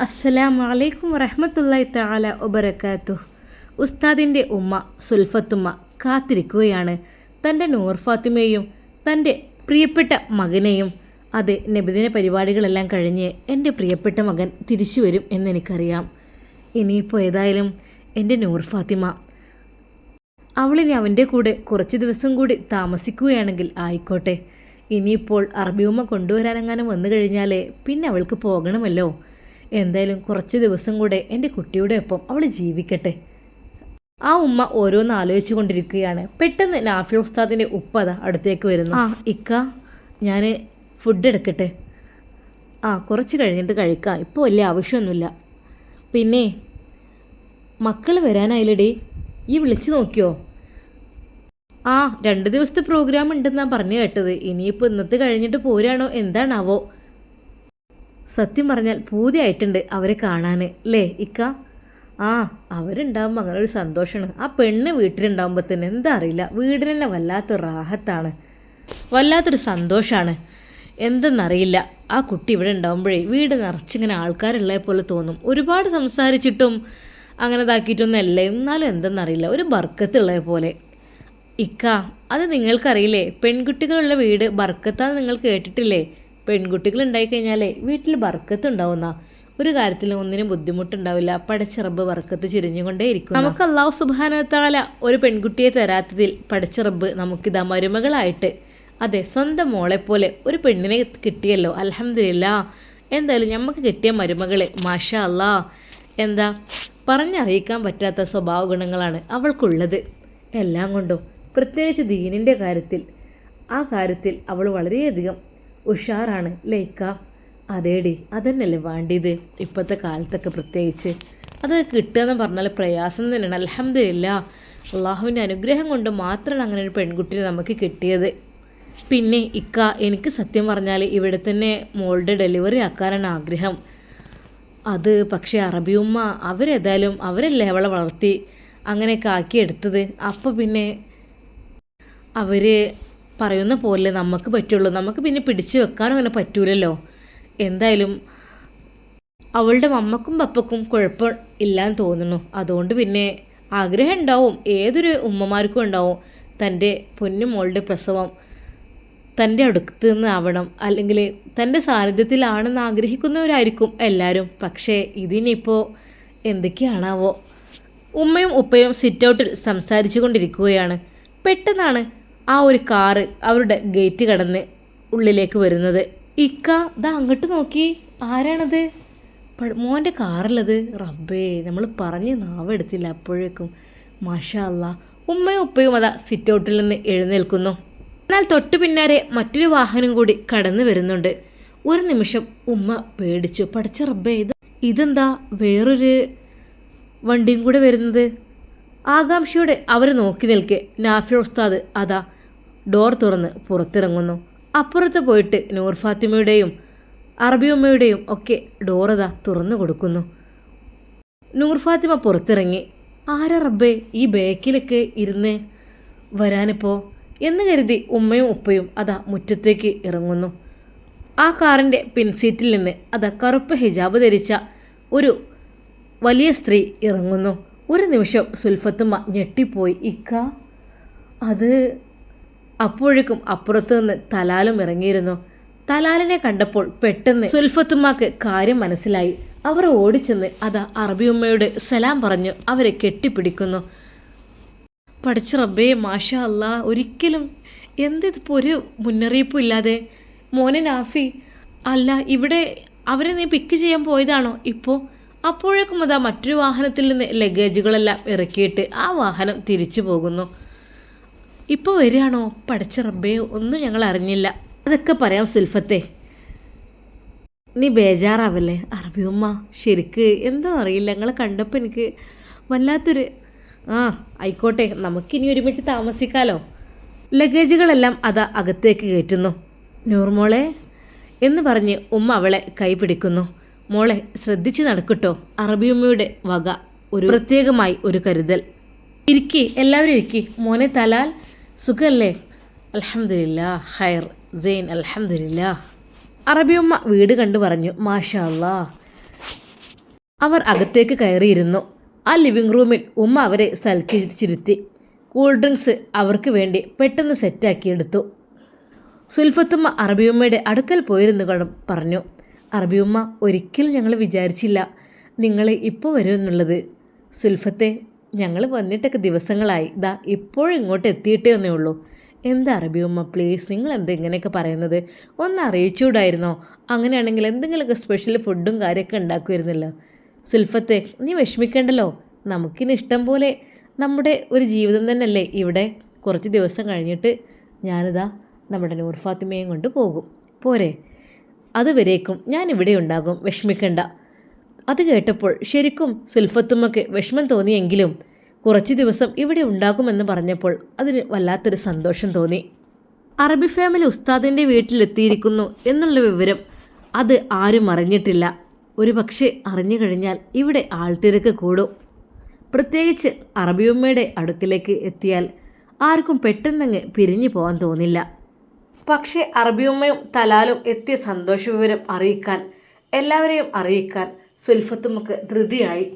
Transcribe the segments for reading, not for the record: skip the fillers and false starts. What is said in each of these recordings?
അസ്സലാമു അലൈക്കും വറഹ്മത്തുള്ളാഹി തആല വബറകാതുഹു. ഉസ്താദിൻ്റെ ഉമ്മ സുൽഫത്തുമ്മ കാത്തിരിക്കുകയാണ് തൻ്റെ നൂർ ഫാത്തിമയെയും തൻ്റെ പ്രിയപ്പെട്ട മകനെയും. അതെ, നബിദിന പരിപാടികളെല്ലാം കഴിഞ്ഞ് എൻ്റെ പ്രിയപ്പെട്ട മകൻ തിരിച്ചു വരും എന്നെനിക്കറിയാം. ഇനിയിപ്പോൾ ഏതായാലും എൻ്റെ നൂർ ഫാത്തിമ അവളിനി അവൻ്റെ കൂടെ കുറച്ച് ദിവസം കൂടി താമസിക്കുകയാണെങ്കിൽ ആയിക്കോട്ടെ. ഇനിയിപ്പോൾ അറബിയുമ്മ കൊണ്ടുവരാനെങ്ങാനും വന്നു കഴിഞ്ഞാലേ പിന്നെ അവൾക്ക് പോകണമല്ലോ. എന്തായാലും കുറച്ച് ദിവസം കൂടെ എൻ്റെ കുട്ടിയുടെ ഒപ്പം അവൾ ജീവിക്കട്ടെ. ആ ഉമ്മ ഓരോന്ന് ആലോചിച്ചു കൊണ്ടിരിക്കുകയാണ്. പെട്ടെന്ന് നാഫി ഉസ്താദിൻ്റെ ഉപ്പത അടുത്തേക്ക് വരുന്നു. ഇക്ക, ഞാൻ ഫുഡ് എടുക്കട്ടെ? കുറച്ച് കഴിഞ്ഞിട്ട് കഴിക്കാം, ഇപ്പോൾ വലിയ ആവശ്യമൊന്നുമില്ല. പിന്നെ മക്കൾ വരാനായില്ലടി, ഈ വിളിച്ചു നോക്കിയോ? 2 ദിവസത്തെ പ്രോഗ്രാം ഉണ്ടെന്നാണ് പറഞ്ഞു കേട്ടത്. ഇനിയിപ്പോൾ ഇന്നത്തെ കഴിഞ്ഞിട്ട് പോരാണോ എന്താണാവോ. സത്യം പറഞ്ഞാൽ പൂതിയായിട്ടുണ്ട് അവരെ കാണാൻ അല്ലേ ഇക്ക? അവരുണ്ടാകുമ്പോൾ അങ്ങനെ ഒരു സന്തോഷമാണ്. ആ പെണ്ണ് വീട്ടിലുണ്ടാകുമ്പോൾ തന്നെ എന്താ അറിയില്ല, വീടിന് തന്നെ വല്ലാത്തൊരു റാഹത്താണ്, വല്ലാത്തൊരു സന്തോഷമാണ്. എന്തെന്നറിയില്ല, ആ കുട്ടി ഇവിടെ ഉണ്ടാകുമ്പോഴേ വീട് നിറച്ചിങ്ങനെ ആൾക്കാരുള്ള പോലെ തോന്നും. ഒരുപാട് സംസാരിച്ചിട്ടും അങ്ങനെ ഇതാക്കിയിട്ടൊന്നും അല്ല, എന്നാലും എന്തെന്നറിയില്ല, ഒരു ബർക്കത്തുള്ള പോലെ. ഇക്ക, അത് നിങ്ങൾക്കറിയില്ലേ, പെൺകുട്ടികളുള്ള വീട് ബർക്കത്താന്ന് നിങ്ങൾ കേട്ടിട്ടില്ലേ? പെൺകുട്ടികൾ ഉണ്ടായിക്കഴിഞ്ഞാലേ വീട്ടിൽ ബർക്കത്ത് ഉണ്ടാവുന്ന ഒരു കാര്യത്തിലും ഒന്നിനും ബുദ്ധിമുട്ടുണ്ടാവില്ല. പടച്ച റബ്ബ് ബർക്കത്ത് ചുരിഞ്ഞുകൊണ്ടേ ഇരിക്കും. നമുക്ക് അല്ലാഹു സുബ്ഹാനഹു വ തആല ഒരു പെൺകുട്ടിയെ തരാത്തതിൽ പടച്ച റബ്ബ് നമുക്കിതാ മരുമകളായിട്ട്, അതെ സ്വന്തം മോളെ പോലെ ഒരു പെണ്ണിനെ കിട്ടിയല്ലോ, അൽഹംദുലില്ലാ. എന്തായാലും നമുക്ക് കിട്ടിയ മരുമകളെ മാഷാ അല്ലാ, എന്താ പറഞ്ഞറിയിക്കാൻ പറ്റാത്ത സ്വഭാവ ഗുണങ്ങളാണ് അവൾക്കുള്ളത്. എല്ലാം കൊണ്ടും പ്രത്യേകിച്ച് ദീനിൻ്റെ കാര്യത്തിൽ, ആ കാര്യത്തിൽ അവൾ വളരെയധികം ഉഷാറാണ് ലൈക്ക. അതേടി, അതന്നെയല്ലേ വേണ്ടിയത് ഇപ്പോഴത്തെ കാലത്തൊക്കെ. പ്രത്യേകിച്ച് അത് കിട്ടുകയെന്ന് പറഞ്ഞാൽ പ്രയാസം തന്നെയാണ്. അൽഹംദുലില്ലാ, അള്ളാഹുവിൻ്റെ അനുഗ്രഹം കൊണ്ട് മാത്രമാണ് അങ്ങനെ ഒരു പെൺകുട്ടിനെ നമുക്ക് കിട്ടിയത്. പിന്നെ ഇക്ക, എനിക്ക് സത്യം പറഞ്ഞാൽ ഇവിടെ തന്നെ മോളുടെ ഡെലിവറി ആക്കാനാണ് ആഗ്രഹം. അത് പക്ഷേ അറബിയുമ്മ അവരേതായാലും അവരല്ലേ അവളെ വളർത്തി അങ്ങനെയൊക്കെ ആക്കിയെടുത്തത്. അപ്പോൾ പിന്നെ അവർ പറയുന്ന പോലെ നമുക്ക് പറ്റുള്ളൂ, നമുക്ക് പിന്നെ പിടിച്ചു വെക്കാനും അങ്ങനെ പറ്റൂലല്ലോ. എന്തായാലും അവളുടെ മമ്മക്കും പപ്പക്കും കുഴപ്പം ഇല്ലാന്ന് തോന്നുന്നു. അതുകൊണ്ട് പിന്നെ ആഗ്രഹം ഉണ്ടാവും, ഏതൊരു ഉമ്മമാർക്കും ഉണ്ടാവും, തൻ്റെ പൊന്നു മോളുടെ പ്രസവം തൻ്റെ അടുത്ത് നിന്ന് ആവണം, അല്ലെങ്കിൽ തൻ്റെ സാന്നിധ്യത്തിലാണെന്ന് ആഗ്രഹിക്കുന്നവരായിരിക്കും എല്ലാവരും. പക്ഷേ ഇതിനിപ്പോൾ എന്തൊക്കെയാണാവോ. ഉമ്മയും ഉപ്പയും സിറ്റ് ഔട്ടിൽ സംസാരിച്ചു കൊണ്ടിരിക്കുകയാണ്. പെട്ടെന്നാണ് ആ ഒരു കാറ് അവരുടെ ഗേറ്റ് കടന്ന് ഉള്ളിലേക്ക് വരുന്നത്. ഇക്ക, ദാ അങ്ങോട്ട് നോക്കി, ആരാണത്? മോൻ്റെ കാറുള്ളത്. റബ്ബേ, നമ്മൾ പറഞ്ഞ് നാവെടുത്തില്ല അപ്പോഴേക്കും. മാഷാ അല്ലാ. ഉമ്മയും ഉപ്പയും അതാ സിറ്റ് ഔട്ടിൽ നിന്ന് എഴുന്നേൽക്കുന്നു. എന്നാൽ തൊട്ടു പിന്നാലെ മറ്റൊരു വാഹനം കൂടി കടന്നു വരുന്നുണ്ട്. ഒരു നിമിഷം ഉമ്മ പേടിച്ചു. പടച്ച റബ്ബേ, ഇതെന്താ വേറൊരു വണ്ടിയും കൂടെ വരുന്നത്? ആകാംക്ഷയോടെ അവർ നോക്കി നിൽക്കെ നാഫി ഉസ്താദ് അതാ ഡോർ തുറന്ന് പുറത്തിറങ്ങുന്നു. അപ്പുറത്ത് പോയിട്ട് നൂർ ഫാത്തിമയുടെയും അറബിയുമ്മയുടെയും ഒക്കെ ഡോർ അതാ തുറന്നു കൊടുക്കുന്നു. നൂർ ഫാത്തിമ പുറത്തിറങ്ങി. ആരാ റബ്ബേ ഈ ബേക്കിലൊക്കെ ഇരുന്ന് വരാനിപ്പോൾ എന്ന് കരുതി ഉമ്മയും ഉപ്പയും അതാ മുറ്റത്തേക്ക് ഇറങ്ങുന്നു. ആ കാറിൻ്റെ പിൻസീറ്റിൽ നിന്ന് അതാ കറുപ്പ് ഹിജാബ് ധരിച്ച ഒരു വലിയ സ്ത്രീ ഇറങ്ങുന്നു. ഒരു നിമിഷം സുൽഫത്തുമ്മ ഞെട്ടിപ്പോയി. ഇക്ക, അത് അപ്പോഴേക്കും അപ്പുറത്ത് നിന്ന് തലാലും ഇറങ്ങിയിരുന്നു. തലാലിനെ കണ്ടപ്പോൾ പെട്ടെന്ന് സുൽഫത്തുമ്മക്ക് കാര്യം മനസ്സിലായി. അവർ ഓടിച്ചെന്ന് അതാ അറബിയുമ്മയോട് സലാം പറഞ്ഞു അവരെ കെട്ടിപ്പിടിക്കുന്നു. പഠിച്ച റബ്ബേ, മാഷാ അല്ലാ, ഒരിക്കലും എന്തിപ്പോൾ ഒരു മുന്നറിയിപ്പും ഇല്ലാതെ. മോനെ നാഫി, അല്ല ഇവിടെ അവരെ നീ പിക്ക് ചെയ്യാൻ പോയതാണോ ഇപ്പോൾ? അപ്പോഴേക്കും അതാ മറ്റൊരു വാഹനത്തിൽ നിന്ന് ലഗേജുകളെല്ലാം ഇറക്കിയിട്ട് ആ വാഹനം തിരിച്ചു പോകുന്നു. ഇപ്പോൾ വരികയാണോ? പടച്ച റബ്ബേ, ഒന്നും ഞങ്ങൾ അറിഞ്ഞില്ല. അതൊക്കെ പറയാം സുൽഫത്തെ, നീ ബേജാറാവല്ലേ. അറബിയമ്മ ശരിക്ക് എന്താ അറിയില്ല, ഞങ്ങളെ കണ്ടപ്പോൾ എനിക്ക് വല്ലാത്തൊരു ആയിക്കോട്ടെ, നമുക്കിനി ഒരുമിച്ച് താമസിക്കാലോ. ലഗേജുകളെല്ലാം അതാ അകത്തേക്ക് കയറ്റുന്നു. നൂർമോളെ എന്ന് പറഞ്ഞ് ഉമ്മ അവളെ കൈ പിടിക്കുന്നു. മോളെ ശ്രദ്ധിച്ച് നടക്കട്ടോ, അറബിയുമ്മയുടെ വക ഒരു പ്രത്യേകമായി ഒരു കരുതൽ. ഇരിക്കി, എല്ലാവരും ഇരിക്കി. മോനെ തലാൽ സുഖല്ലേ? അൽഹംദുലില്ലാ ഖൈർ സെയിൻ, അൽഹംദുലില്ലാ. അറബിയുമ്മ വീട് കണ്ടു പറഞ്ഞു. മാഷാ അല്ലാ, അവർ അകത്തേക്ക് കയറിയിരുന്നു. ആ ലിവിംഗ് റൂമിൽ ഉമ്മ അവരെ സൽക്കരിച്ചിരുത്തി. കൂൾ ഡ്രിങ്ക്സ് അവർക്ക് വേണ്ടി പെട്ടെന്ന് സെറ്റാക്കിയെടുത്തു. സുൽഫത്തുമ്മ അറബിയമ്മയുടെ അടുക്കൽ പോയിരുന്നു പറഞ്ഞു, അറബിയമ്മ, ഒരിക്കലും ഞങ്ങൾ വിചാരിച്ചില്ല നിങ്ങൾ ഇപ്പോൾ വരുമെന്നുള്ളത്. സുൽഫത്തെ, ഞങ്ങൾ വന്നിട്ടൊക്കെ ദിവസങ്ങളായി, ദാ ഇപ്പോഴും ഇങ്ങോട്ട് എത്തിയിട്ടേ ഒന്നേ ഉള്ളൂ. എന്താ അറബിയമ്മ, പ്ലീസ്, നിങ്ങൾ എന്താ ഇങ്ങനെയൊക്കെ പറയുന്നത്? ഒന്ന് അറിയിച്ചുകൂടായിരുന്നോ? അങ്ങനെയാണെങ്കിൽ എന്തെങ്കിലുമൊക്കെ സ്പെഷ്യൽ ഫുഡും കാര്യമൊക്കെ ഉണ്ടാക്കുമായിരുന്നല്ലോ. സുൽഫത്തെ, നീ വിഷമിക്കേണ്ടല്ലോ, നമുക്കിനി ഇഷ്ടം പോലെ നമ്മുടെ ഒരു ജീവിതം തന്നെയല്ലേ ഇവിടെ. കുറച്ച് ദിവസം കഴിഞ്ഞിട്ട് ഞാനിതാ നമ്മുടെ നൂർ ഫാത്തിമയും കൊണ്ട് പോകും, പോരെ? അതുവരേക്കും ഞാൻ ഇവിടെ ഉണ്ടാകും, വിഷമിക്കണ്ട. അത് കേട്ടപ്പോൾ ശരിക്കും സുൽഫത്തുമ്മക്ക് വിഷമം തോന്നിയെങ്കിലും കുറച്ച് ദിവസം ഇവിടെ ഉണ്ടാകുമെന്ന് പറഞ്ഞപ്പോൾ അതിന് വല്ലാത്തൊരു സന്തോഷം തോന്നി. അറബി ഫാമിലി ഉസ്താദിൻ്റെ വീട്ടിലെത്തിയിരിക്കുന്നു എന്നുള്ള വിവരം അത് ആരും അറിഞ്ഞിട്ടില്ല. ഒരു പക്ഷേ അറിഞ്ഞു കഴിഞ്ഞാൽ ഇവിടെ ആൾത്തിരക്ക് കൂടും. പ്രത്യേകിച്ച് അറബിയമ്മയുടെ അടുക്കിലേക്ക് എത്തിയാൽ ആർക്കും പെട്ടെന്നങ്ങ് പിരിഞ്ഞു പോകാൻ തോന്നില്ല. പക്ഷേ അറബിയമ്മയും തലാലും എത്തിയ സന്തോഷ വിവരം അറിയിക്കാൻ, എല്ലാവരെയും അറിയിക്കാൻ സുൽഫത്തുമ്മക്ക് ധൃതിയായി.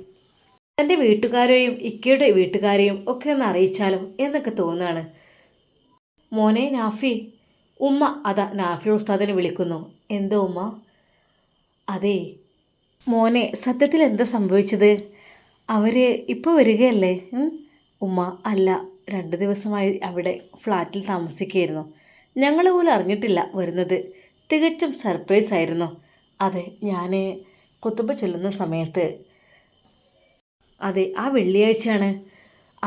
എൻ്റെ വീട്ടുകാരെയും ഇക്കയുടെ വീട്ടുകാരെയും ഒക്കെ ഒന്ന് അറിയിച്ചാലും എന്നൊക്കെ തോന്നുകയാണ്. മോനെ നാഫി, ഉമ്മ അതാ നാഫി ഉസ്താദിനെ വിളിക്കുന്നു. എന്തോ ഉമ്മ? അതേ മോനെ, സത്യത്തിൽ എന്താ സംഭവിച്ചത്? അവർ ഇപ്പോൾ വരികയല്ലേ? ഉമ്മ, അല്ല, 2 ദിവസമായി അവിടെ ഫ്ലാറ്റിൽ താമസിക്കുകയായിരുന്നു. ഞങ്ങൾ പോലും അറിഞ്ഞിട്ടില്ല വരുന്നത്. തികച്ചും സർപ്രൈസ് ആയിരുന്നു. അതെ, ഞാൻ കുത്തുബ ചൊല്ലുന്ന സമയത്ത്, അതെ, ആ വെള്ളിയാഴ്ചയാണ്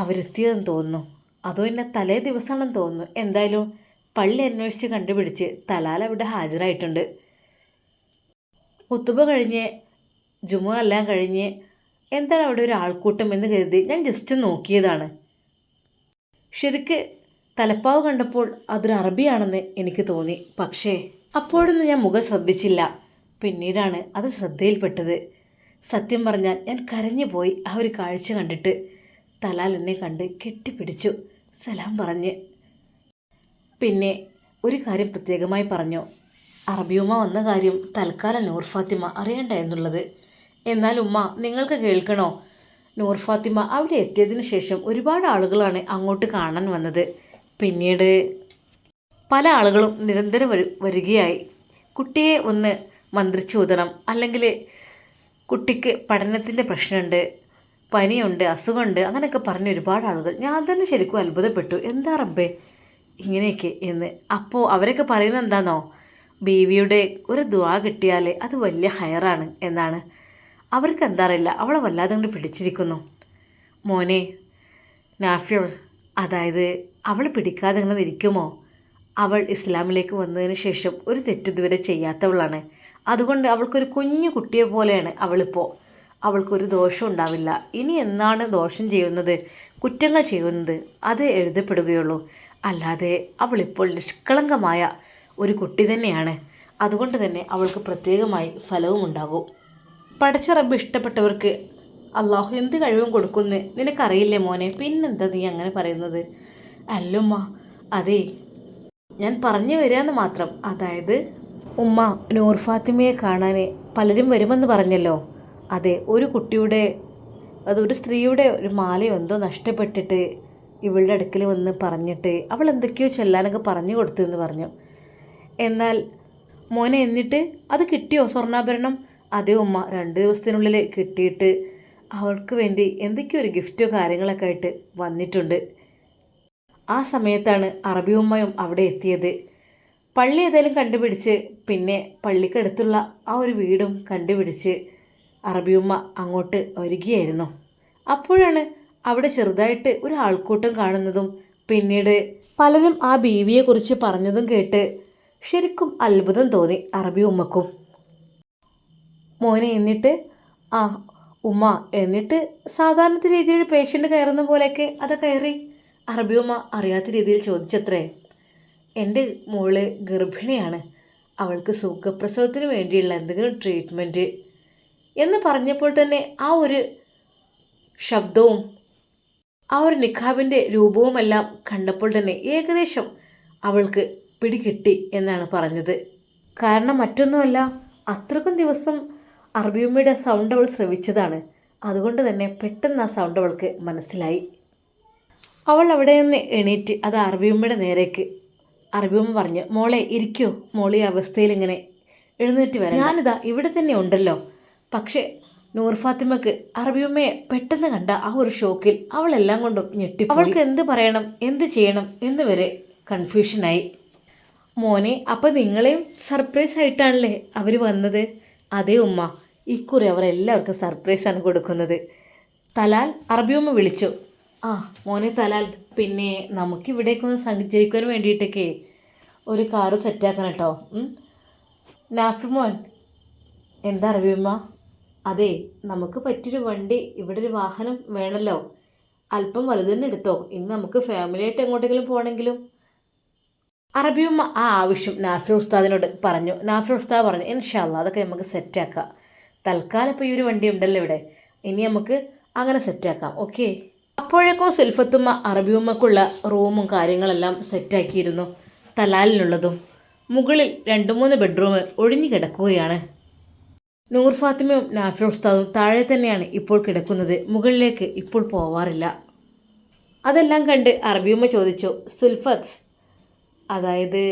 അവരെത്തിയതെന്ന് തോന്നുന്നു. അതോ എന്നെ തലേ ദിവസമാണെന്ന് തോന്നുന്നു. എന്തായാലും പള്ളി അന്വേഷിച്ച് കണ്ടുപിടിച്ച് തലാൽ അവിടെ ഹാജരായിട്ടുണ്ട്. കുത്തുബ കഴിഞ്ഞ് ജുമുഅ എല്ലാം കഴിഞ്ഞ് എന്താണ് അവിടെ ഒരു ആൾക്കൂട്ടം എന്ന് കരുതി ഞാൻ ജസ്റ്റ് നോക്കിയതാണ്. ശരിക്ക് തലപ്പാവ് കണ്ടപ്പോൾ അതൊരു അറബിയാണെന്ന് എനിക്ക് തോന്നി. പക്ഷേ അപ്പോഴൊന്നും ഞാൻ മുഖം ശ്രദ്ധിച്ചില്ല. പിന്നീടാണ് അത് ശ്രദ്ധയിൽപ്പെട്ടത്. സത്യം പറഞ്ഞാൽ ഞാൻ കരഞ്ഞു പോയി ആ ഒരു കാഴ്ച കണ്ടിട്ട്. തലാൽ എന്നെ കണ്ട് കെട്ടിപ്പിടിച്ചു, സലാം പറഞ്ഞ്. പിന്നെ ഒരു കാര്യം പ്രത്യേകമായി പറഞ്ഞു. അറബിയുമ്മ വന്ന കാര്യം തൽക്കാലം നൂർ ഫാത്തിമ അറിയണ്ട എന്നുള്ളത്. എന്നാൽ ഉമ്മ, നിങ്ങൾക്ക് കേൾക്കണോ? നൂർ ഫാത്തിമ അവിടെ എത്തിയതിന് ശേഷം ഒരുപാട് ആളുകളാണ് അങ്ങോട്ട് കാണാൻ വന്നത്. പിന്നീട് പല ആളുകളും നിരന്തരം വരികയായി. കുട്ടിയെ ഒന്ന് മന്ത്രിച്ചൂതണം, അല്ലെങ്കിൽ കുട്ടിക്ക് പഠനത്തിൻ്റെ പ്രശ്നമുണ്ട്, പനിയുണ്ട്, അസുഖമുണ്ട്, അങ്ങനെയൊക്കെ പറഞ്ഞ ഒരുപാട് ആളുകൾ. ഞാൻ തന്നെ ശരിക്കും അത്ഭുതപ്പെട്ടു. എന്താ റബ്ബേ ഇങ്ങനെയൊക്കെ എന്ന്. അപ്പോൾ അവരൊക്കെ പറയുന്നത് എന്താണെന്നോ, ബീവിയുടെ ഒരു ദുആ കിട്ടിയാൽ അത് വലിയ ഹയറാണ് എന്നാണ്. അവർക്ക് എന്താ അറിയില്ല, അവളെ വല്ലാതെ കൊണ്ട് പിടിച്ചിരിക്കുന്നു. മോനെ നാഫിൾ, അതായത് അവൾ പിടിക്കാതെ ഇങ്ങനെ ഇരിക്കുമോ? അവൾ ഇസ്ലാമിലേക്ക് വന്നതിന് ശേഷം ഒരു തെറ്റിതുവരെ ചെയ്യാത്തവളാണ്. അതുകൊണ്ട് അവൾക്കൊരു കുഞ്ഞു കുട്ടിയെ പോലെയാണ് അവളിപ്പോൾ. അവൾക്കൊരു ദോഷം ഉണ്ടാവില്ല. ഇനി എന്നാണ് ദോഷം ചെയ്യുന്നത്, കുറ്റങ്ങൾ ചെയ്യുന്നത്, അത് എഴുതപ്പെടുകയുള്ളൂ. അല്ലാതെ അവളിപ്പോൾ നിഷ്കളങ്കമായ ഒരു കുട്ടി തന്നെയാണ്. അതുകൊണ്ട് തന്നെ അവൾക്ക് പ്രത്യേകമായി ഫലവും ഉണ്ടാകും. പടച്ച റബ്ബ് ഇഷ്ടപ്പെട്ടവർക്ക് അള്ളാഹു എന്ത് കഴിവും കൊടുക്കുമെന്ന് നിനക്കറിയില്ലേ മോനെ? പിന്നെന്താ നീ അങ്ങനെ പറയുന്നത്? അല്ലുമ്മ, അതേ, ഞാൻ പറഞ്ഞു വരികയെന്ന് മാത്രം. അതായത് ഉമ്മ, നൂർ ഫാത്തിമയെ കാണാൻ പലരും വരുമെന്ന് പറഞ്ഞല്ലോ. അതെ, ഒരു കുട്ടിയുടെ, അതൊരു സ്ത്രീയുടെ ഒരു മാലയോ എന്തോ നഷ്ടപ്പെട്ടിട്ട് ഇവളുടെ അടുക്കൽ വന്ന് പറഞ്ഞിട്ട് അവൾ എന്തൊക്കെയോ ചൊല്ലാനൊക്കെ പറഞ്ഞു കൊടുത്തു എന്ന് പറഞ്ഞു. എന്നാൽ മോനെ, എന്നിട്ട് അത് കിട്ടിയോ സ്വർണ്ണാഭരണം? അതേ ഉമ്മ, 2 ദിവസത്തിനുള്ളിൽ കിട്ടിയിട്ട് അവൾക്ക് വേണ്ടി എന്തൊക്കെയോ ഒരു ഗിഫ്റ്റോ കാര്യങ്ങളൊക്കെ ആയിട്ട് വന്നിട്ടുണ്ട്. ആ സമയത്താണ് അറബി ഉമ്മയും അവിടെ എത്തിയത്. പള്ളി ഏതായാലും കണ്ടുപിടിച്ച്, പിന്നെ പള്ളിക്കടുത്തുള്ള ആ ഒരു വീടും കണ്ടുപിടിച്ച് അറബി ഉമ്മ അങ്ങോട്ട് വരികയായിരുന്നു. അപ്പോഴാണ് അവിടെ ചെറുതായിട്ട് ഒരു ആൾക്കൂട്ടം കാണുന്നതും പിന്നീട് പലരും ആ ബീവിയെക്കുറിച്ച് പറഞ്ഞതും കേട്ട് ശരിക്കും അത്ഭുതം തോന്നി അറബി ഉമ്മക്കും. മോനെ, എന്നിട്ട്? ആ ഉമ്മ, എന്നിട്ട് സാധാരണ രീതിയിൽ പേഷ്യൻ്റ് കയറുന്ന പോലെയൊക്കെ അത് കയറി. അറബി ഉമ്മ അറിയാത്ത രീതിയിൽ ചോദിച്ചത്രേ. എൻ്റെ മോള് ഗർഭിണിയാണ്, അവൾക്ക് സുഖപ്രസവത്തിന് വേണ്ടിയുള്ള എന്തെങ്കിലും ട്രീറ്റ്മെൻറ്റ് എന്ന് പറഞ്ഞപ്പോൾ തന്നെ ആ ഒരു ശബ്ദവും ആ ഒരു നിഖാബിൻ്റെ രൂപവുമെല്ലാം കണ്ടപ്പോൾ തന്നെ ഏകദേശം അവൾക്ക് പിടികിട്ടി എന്നാണ് പറഞ്ഞത്. കാരണം മറ്റൊന്നുമല്ല, അത്രക്കും ദിവസം അറബിയമ്മയുടെ സൗണ്ട് അവൾ ശ്രവിച്ചതാണ്. അതുകൊണ്ട് തന്നെ പെട്ടെന്ന് ആ സൗണ്ട് അവൾക്ക് മനസ്സിലായി. അവൾ അവിടെ നിന്ന് എണീറ്റ് അത് അറബിയമ്മയുടെ നേരേക്ക്. അറബിയമ്മ പറഞ്ഞു, മോളെ ഇരിക്കോ, മോളെ ഈ അവസ്ഥയിൽ ഇങ്ങനെ എഴുന്നേറ്റ് വരാം, ഞാനിതാ ഇവിടെ തന്നെ ഉണ്ടല്ലോ. പക്ഷേ നൂർ ഫാത്തിമക്ക് അറബിയമ്മയെ പെട്ടെന്ന് കണ്ട ആ ഒരു ഷോക്കിൽ അവളെല്ലാം കൊണ്ടും ഞെട്ടി. അവൾക്ക് എന്ത് പറയണം എന്ത് ചെയ്യണം എന്ന് വരെ കൺഫ്യൂഷനായി. മോനെ, അപ്പം നിങ്ങളെയും സർപ്രൈസ് ആയിട്ടാണല്ലേ അവർ വന്നത്? അതേ ഉമ്മ, ഇക്കുറി അവർ എല്ലാവർക്കും സർപ്രൈസാണ് കൊടുക്കുന്നത്. തലാൽ അറബിയമ്മ വിളിച്ചു. ആ മോനെ തലാൽ, പിന്നെ നമുക്കിവിടേക്കൊന്ന് സഞ്ചരിക്കാൻ വേണ്ടിയിട്ടൊക്കെ ഒരു കാറ് സെറ്റാക്കണം കേട്ടോ. നാഫിർ മോൻ. എന്താ അറബിയമ്മ? അതെ, നമുക്ക് പറ്റിയൊരു വണ്ടി, ഇവിടെ ഒരു വാഹനം വേണമല്ലോ. അല്പം വലുത് തന്നെ എടുത്തോ, ഇനി നമുക്ക് ഫാമിലിയായിട്ട് എങ്ങോട്ടെങ്കിലും പോകണമെങ്കിലും. അറബിയമ്മ ആ ആവശ്യം നാഫിർ ഉസ്താദിനോട് പറഞ്ഞു. നാഫിർ ഉസ്താദ് പറഞ്ഞു, ഇൻഷാ അല്ലാഹ് അതൊക്കെ നമുക്ക് സെറ്റാക്കാം. തൽക്കാലം ഇപ്പോൾ ഈ ഒരു വണ്ടി ഉണ്ടല്ലോ ഇവിടെ, ഇനി നമുക്ക് അങ്ങനെ സെറ്റാക്കാം. ഓക്കെ. അപ്പോഴേക്കും സുൽഫത്തുമ്മ അറബിയമ്മക്കുള്ള റൂമും കാര്യങ്ങളെല്ലാം സെറ്റാക്കിയിരുന്നു. തലാലിനുള്ളതും. മുകളിൽ 2-3 ബെഡ്റൂം ഒഴിഞ്ഞു കിടക്കുകയാണ്. നൂർ ഫാത്തിമയും നാഫിർ ഉസ്താദും താഴെ തന്നെയാണ് ഇപ്പോൾ കിടക്കുന്നത്. മുകളിലേക്ക് ഇപ്പോൾ പോവാറില്ല. അതെല്ലാം കണ്ട് അറബിയമ്മ ചോദിച്ചു, സുൽഫത്ത്, അതായത്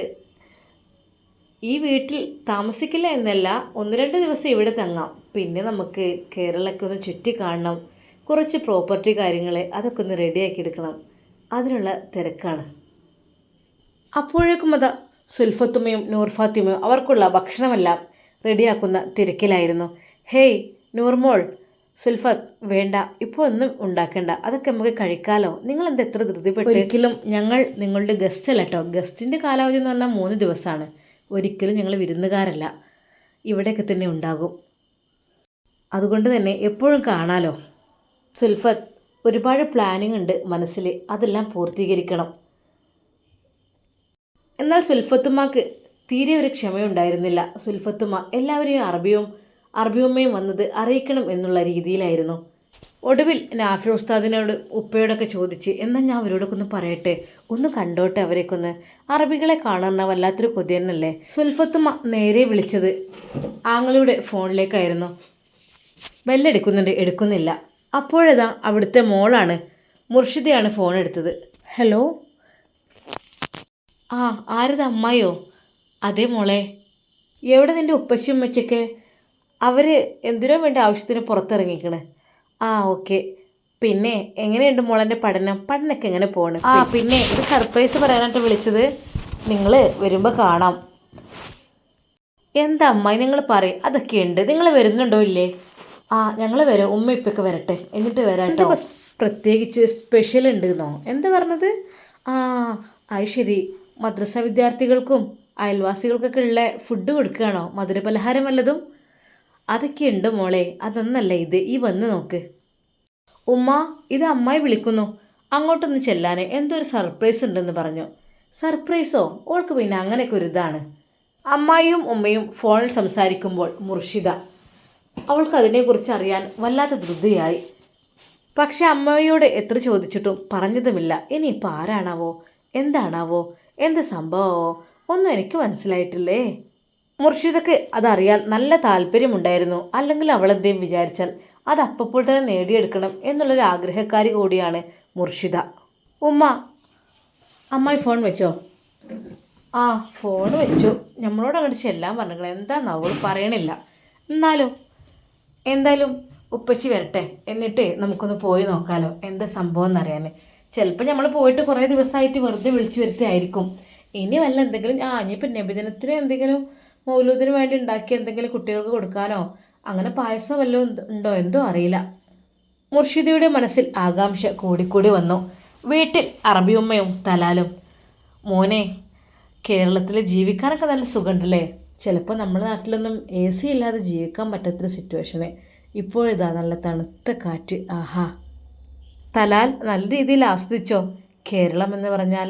ഈ വീട്ടിൽ താമസിക്കില്ല എന്നല്ല, 1-2 ദിവസം ഇവിടെ തങ്ങാം. പിന്നെ നമുക്ക് കേരളമൊക്കെ ഒന്ന് ചുറ്റി കാണണം. കുറച്ച് പ്രോപ്പർട്ടി കാര്യങ്ങൾ അതൊക്കെ ഒന്ന് റെഡിയാക്കി എടുക്കണം. അതിനുള്ള തിരക്കാണ്. അപ്പോഴേക്കും അതാ സുൽഫത്തുമ്മയും നൂർ ഫാത്തിമയും അവർക്കുള്ള ഭക്ഷണമെല്ലാം റെഡിയാക്കുന്ന തിരക്കിലായിരുന്നു. ഹേയ് നൂർമോൾ, സുൽഫത്ത്, വേണ്ട, ഇപ്പോൾ ഒന്നും ഉണ്ടാക്കണ്ട, അതൊക്കെ നമുക്ക് കഴിക്കാമല്ലോ. നിങ്ങളെന്താ എത്ര ധൃതിപ്പെട്ടു? ഒരിക്കലും ഞങ്ങൾ നിങ്ങളുടെ ഗസ്റ്റ് അല്ല കേട്ടോ. ഗസ്റ്റിൻ്റെ കാലാവധി എന്ന് പറഞ്ഞാൽ 3 ദിവസമാണ്. ഒരിക്കലും ഞങ്ങൾ വിരുന്നുകാരല്ല, ഇവിടെയൊക്കെ തന്നെ ഉണ്ടാകും. അതുകൊണ്ട് തന്നെ എപ്പോഴും കാണാലോ. സുൽഫത്ത്, ഒരുപാട് പ്ലാനിങ് ഉണ്ട് മനസ്സിൽ, അതെല്ലാം പൂർത്തീകരിക്കണം. എന്നാൽ സുൽഫത്തുമ്മക്ക് തീരെ ഒരു ക്ഷമയുണ്ടായിരുന്നില്ല. സുൽഫത്തുമ്മ എല്ലാവരെയും അറബിയമ്മയും വന്നത് അറിയിക്കണം എന്നുള്ള രീതിയിലായിരുന്നു. ഒടുവിൽ നാഫിർ ഉസ്താദിനോട് ഉപ്പയോടൊക്കെ ചോദിച്ച്, എന്നാൽ ഞാൻ അവരോടൊക്കെ ഒന്ന് പറയട്ടെ, ഒന്ന് കണ്ടോട്ടെ അവരെക്കൊന്ന്. അറബികളെ കാണുന്ന വല്ലാത്തൊരു കൊതി തന്നെയല്ലേ. സുൽഫത്തുമ്മ നേരെ വിളിച്ചത് ആങ്ങളുടെ ഫോണിലേക്കായിരുന്നു. ബെല്ലടിക്കുന്നുണ്ട്, എടുക്കുന്നില്ല. അപ്പോഴതാ അവിടുത്തെ മോളാണ്, മുർഷിദയാണ് ഫോൺ എടുത്തത്. ഹലോ. ആ ആരത്, അമ്മായിയോ? അതേ മോളെ. എവിടെ നിൻ്റെ ഉപ്പശ്ശി ഉമ്മച്ചൊക്കെ? അവർ എന്തിനോ വേണ്ടി ആവശ്യത്തിന് പുറത്തിറങ്ങിക്കണ്. ആ ഓക്കെ. പിന്നെ എങ്ങനെയുണ്ട് മോളെൻ്റെ പഠനമൊക്കെ എങ്ങനെ പോകണം? ആ പിന്നെ ഒരു സർപ്രൈസ് പറയാനായിട്ട് വിളിച്ചത്, നിങ്ങൾ വരുമ്പോൾ കാണാം. എന്താ അമ്മായി നിങ്ങൾ പറയും, അതൊക്കെയുണ്ട്. നിങ്ങൾ വരുന്നുണ്ടോ ഇല്ലേ? ആ ഞങ്ങൾ വരാം, ഉമ്മ ഇപ്പൊക്കെ വരട്ടെ എന്നിട്ട് വരാം കേട്ടോ. പ്രത്യേകിച്ച് സ്പെഷ്യൽ ഉണ്ടെന്നോ? എന്താ പറഞ്ഞത്? ആ അത് ശരി, മദ്രസ വിദ്യാർത്ഥികൾക്കും അയൽവാസികൾക്കൊക്കെ ഉള്ള ഫുഡ് കൊടുക്കുകയാണോ? മധുരപലഹാരം വല്ലതും? അതൊക്കെ ഉണ്ട് മോളെ, അതൊന്നല്ല ഇത്, ഈ വന്ന് നോക്ക്. ഉമ്മ, ഇത് അമ്മായി വിളിക്കുന്നു, അങ്ങോട്ടൊന്ന് ചെല്ലാൻ, എന്തോ ഒരു സർപ്രൈസ് ഉണ്ടെന്ന് പറഞ്ഞു. സർപ്രൈസോ? ഓൾക്ക് പിന്നെ അങ്ങനെയൊക്കെ ഒരു ഇതാണ്. അമ്മായിയും ഉമ്മയും ഫോണിൽ സംസാരിക്കുമ്പോൾ മുർഷിദ, അവൾക്ക് അതിനെക്കുറിച്ച് അറിയാൻ വല്ലാത്ത ധൃതിയായി. പക്ഷെ അമ്മയോട് എത്ര ചോദിച്ചിട്ടും പറഞ്ഞതുമില്ല. ഇനിയിപ്പോൾ ആരാണാവോ, എന്താണാവോ, എന്ത് സംഭവമോ ഒന്നും എനിക്ക് മനസ്സിലായിട്ടില്ലേ. മുർഷിദക്ക് അതറിയാൻ നല്ല താല്പര്യമുണ്ടായിരുന്നു. അല്ലെങ്കിൽ അവളെന്തേലും വിചാരിച്ചാൽ അത് അപ്പോൾ തന്നെ നേടിയെടുക്കണം എന്നുള്ളൊരു ആഗ്രഹക്കാരി കൂടിയാണ് മുർഷിദ. ഉമ്മ, അമ്മായി ഫോൺ വെച്ചോ? ആ ഫോൺ വെച്ചു. നമ്മളോട് അങ്ങോട്ട് ചെല്ലാൻ പറഞ്ഞിട്ട് എന്താണെന്ന് അവൾ പറയണില്ല. എന്തായാലും ഉപ്പച്ചി വരട്ടെ, എന്നിട്ട് നമുക്കൊന്ന് പോയി നോക്കാമല്ലോ എന്താ സംഭവം എന്നറിയാൻ. ചിലപ്പോൾ നമ്മൾ പോയിട്ട് കുറേ ദിവസമായിട്ട് വെറുതെ വിളിച്ചു വരുത്തിയായിരിക്കും. ഇനി വല്ല എന്തെങ്കിലും ഇനിയിപ്പോൾ നബിദിനത്തിന് എന്തെങ്കിലും മൗലൂദിന് വേണ്ടി ഉണ്ടാക്കി എന്തെങ്കിലും കുട്ടികൾക്ക് കൊടുക്കാനോ അങ്ങനെ പായസം വല്ലതും ഉണ്ടോ എന്തോ അറിയില്ല. മുർഷിദയുടെ മനസ്സിൽ ആകാംക്ഷ കൂടിക്കൂടി വന്നു. വീട്ടിൽ അറബിയമ്മയും തലാലും, മോനെ, കേരളത്തിൽ ജീവിക്കാനൊക്കെ നല്ല സുഖമുണ്ടല്ലേ? ചിലപ്പോൾ നമ്മുടെ നാട്ടിലൊന്നും AC ഇല്ലാതെ ജീവിക്കാൻ പറ്റാത്തൊരു സിറ്റുവേഷന്. ഇപ്പോഴിതാ നല്ല തണുത്ത കാറ്റ്, ആഹാ. തലാൽ നല്ല രീതിയിൽ ആസ്വദിച്ചോ? കേരളം എന്ന് പറഞ്ഞാൽ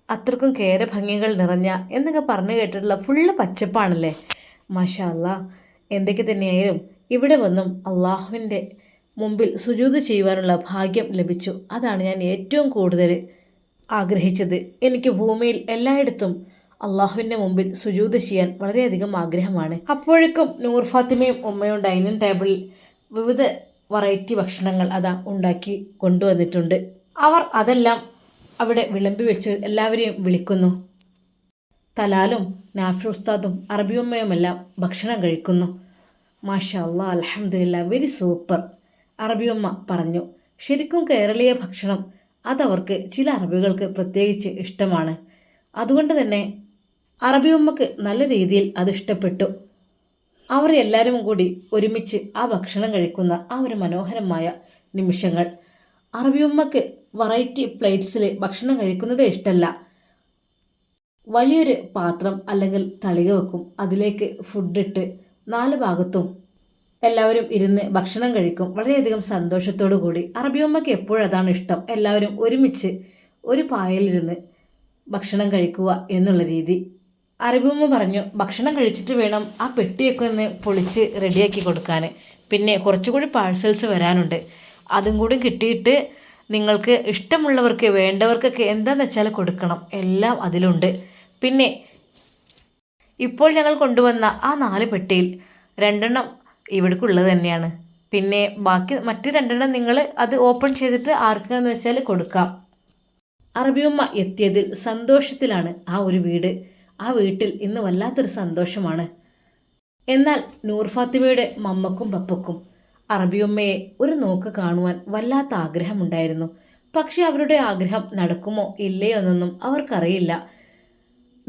അത്രക്കും കേരഭംഗികൾ നിറഞ്ഞ എന്നൊക്കെ പറഞ്ഞു കേട്ടിട്ടുള്ള ഫുള്ള് പച്ചപ്പാണല്ലേ. മാഷാ അല്ലാ. എന്തൊക്കെ തന്നെയായാലും ഇവിടെ വന്നും അള്ളാഹുവിൻ്റെ മുമ്പിൽ സുജൂദ് ചെയ്യുവാനുള്ള ഭാഗ്യം ലഭിച്ചു. അതാണ് ഞാൻ ഏറ്റവും കൂടുതൽ ആഗ്രഹിച്ചത്. എനിക്ക് ഭൂമിയിൽ എല്ലായിടത്തും അള്ളാഹുവിൻ്റെ മുമ്പിൽ സുജൂദ് ചെയ്യാൻ വളരെയധികം ആഗ്രഹമാണ്. അപ്പോഴേക്കും നൂർ ഫാത്തിമയും ഉമ്മയും ഡൈനിങ് ടേബിളിൽ വിവിധ വെറൈറ്റി ഭക്ഷണങ്ങൾ അതാ ഉണ്ടാക്കി കൊണ്ടുവന്നിട്ടുണ്ട്. അവർ അതെല്ലാം അവിടെ വിളമ്പി വെച്ച് എല്ലാവരെയും വിളിക്കുന്നു. തലാലും നാഫി ഉസ്താദും അറബിയമ്മയുമെല്ലാം ഭക്ഷണം കഴിക്കുന്നു. മാഷാ അല്ലാ, അൽഹംദുലില്ലാ, വെരി സൂപ്പർ. അറബിയമ്മ പറഞ്ഞു. ശരിക്കും കേരളീയ ഭക്ഷണം അതവർക്ക് ചില അറബികൾക്ക് പ്രത്യേകിച്ച് ഇഷ്ടമാണ്. അതുകൊണ്ട് തന്നെ അറബിയമ്മക്ക് നല്ല രീതിയിൽ അത് ഇഷ്ടപ്പെട്ടു. അവർ എല്ലാവരും കൂടി ഒരുമിച്ച് ആ ഭക്ഷണം കഴിക്കുന്ന ആ ഒരു മനോഹരമായ നിമിഷങ്ങൾ. അറബിയമ്മക്ക് വെറൈറ്റി പ്ലേറ്റ്സിൽ ഭക്ഷണം കഴിക്കുന്നതേ ഇഷ്ടമല്ല. വലിയൊരു പാത്രം അല്ലെങ്കിൽ തളിക വെക്കും, അതിലേക്ക് ഫുഡിട്ട് 4 ഭാഗത്തും എല്ലാവരും ഇരുന്ന് ഭക്ഷണം കഴിക്കും വളരെയധികം സന്തോഷത്തോടു കൂടി. അറബിയമ്മയ്ക്ക് എപ്പോഴും അതാണ് ഇഷ്ടം, എല്ലാവരും ഒരുമിച്ച് ഒരു പായലിരുന്ന് ഭക്ഷണം കഴിക്കുക എന്നുള്ള രീതി. അറബിയമ്മ പറഞ്ഞു, ഭക്ഷണം കഴിച്ചിട്ട് വേണം ആ പെട്ടിയൊക്കെ ഒന്ന് പൊളിച്ച് റെഡിയാക്കി കൊടുക്കാൻ. പിന്നെ കുറച്ചുകൂടി പാഴ്സൽസ് വരാനുണ്ട്, അതും കൂടി കിട്ടിയിട്ട് നിങ്ങൾക്ക് ഇഷ്ടമുള്ളവർക്ക് വേണ്ടവർക്കൊക്കെ എന്താണെന്ന് വെച്ചാൽ കൊടുക്കണം, എല്ലാം അതിലുണ്ട്. പിന്നെ ഇപ്പോൾ ഞങ്ങൾ കൊണ്ടുവന്ന ആ 4 പെട്ടിയിൽ 2 ഇവിടേക്കുള്ളത് തന്നെയാണ്. പിന്നെ ബാക്കി മറ്റ് 2 നിങ്ങൾ അത് ഓപ്പൺ ചെയ്തിട്ട് ആർക്കാന്ന് വെച്ചാൽ കൊടുക്കാം. അറബിയമ്മ എത്തിയതിൽ സന്തോഷത്തിലാണ് ആ ഒരു വീട്. ആ വീട്ടിൽ ഇന്ന് വല്ലാത്തൊരു സന്തോഷമാണ്. എന്നാൽ നൂർ ഫാത്തിമയുടെ മമ്മക്കും പപ്പക്കും അറബിയമ്മയെ ഒരു നോക്ക് കാണുവാൻ വല്ലാത്ത ആഗ്രഹമുണ്ടായിരുന്നു. പക്ഷെ അവരുടെ ആഗ്രഹം നടക്കുമോ ഇല്ലയോ എന്നൊന്നും അവർക്കറിയില്ല.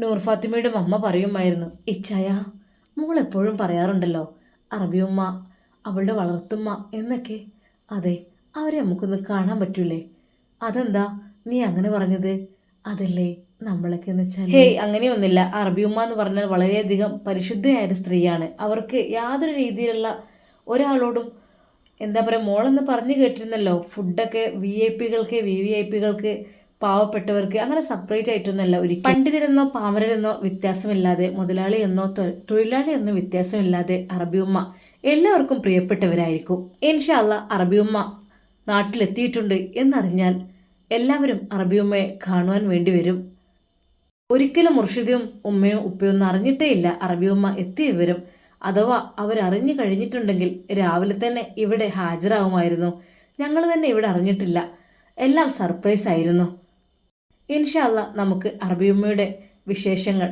നൂർ ഫാത്തിമയുടെ മമ്മ പറയുമായിരുന്നു, ഇച്ചായ മോൾ എപ്പോഴും പറയാറുണ്ടല്ലോ അറബിയമ്മ അവളുടെ വളർത്തുമ്മ എന്നൊക്കെ. അതെ, അവരെ നമുക്കൊന്ന് കാണാൻ പറ്റൂലേ? അതെന്താ നീ അങ്ങനെ പറഞ്ഞത്? അതല്ലേ നമ്മളൊക്കെ എന്ന് വെച്ചാൽ. ഹേയ്, അങ്ങനെയൊന്നുമില്ല. അറബിയമ്മ എന്ന് പറഞ്ഞാൽ വളരെയധികം പരിശുദ്ധയായൊരു സ്ത്രീയാണ്. അവർക്ക് യാതൊരു രീതിയിലുള്ള ഒരാളോടും എന്താ പറയുക, മോളെന്ന് പറഞ്ഞു കേട്ടിരുന്നല്ലോ, ഫുഡൊക്കെ VIP-കൾക്ക് VVIP-കൾക്ക് പാവപ്പെട്ടവർക്ക് അങ്ങനെ സെപ്പറേറ്റ് ആയിട്ടൊന്നുമല്ല. ഒരിക്കലും പണ്ഡിതരെന്നോ പാമരരെന്നോ വ്യത്യാസമില്ലാതെ, മുതലാളി എന്നോ തൊഴിലാളി എന്നോ വ്യത്യാസമില്ലാതെ അറബിയമ്മ എല്ലാവർക്കും പ്രിയപ്പെട്ടവരായിരിക്കും. ഇൻഷാ അല്ലാ അറബിയമ്മ നാട്ടിലെത്തിയിട്ടുണ്ട് എന്നറിഞ്ഞാൽ എല്ലാവരും അറബിയമ്മയെ കാണുവാൻ വേണ്ടി വരും. ഒരിക്കലും മുർഷിദും ഉമ്മയും ഉപ്പയൊന്നും അറിഞ്ഞിട്ടേ ഇല്ല അറബിയമ്മ എത്തിയ വിവരം. അഥവാ അവരറിഞ്ഞു കഴിഞ്ഞിട്ടുണ്ടെങ്കിൽ രാവിലെ തന്നെ ഇവിടെ ഹാജരാകുമായിരുന്നു. ഞങ്ങൾ തന്നെ ഇവിടെ അറിഞ്ഞിട്ടില്ല, എല്ലാം സർപ്രൈസ് ആയിരുന്നു. ഇൻഷാ അല്ലാ നമുക്ക് അറബിയമ്മയുടെ വിശേഷങ്ങൾ,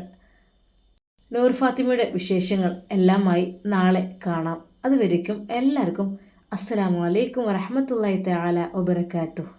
നൂർ ഫാത്തിമയുടെ വിശേഷങ്ങൾ എല്ലാമായി നാളെ കാണാം. അതുവരേക്കും എല്ലാവർക്കും അസ്സലാമു അലൈക്കും വറഹ്മത്തുള്ളാഹി തആല വബറകാതുഹു.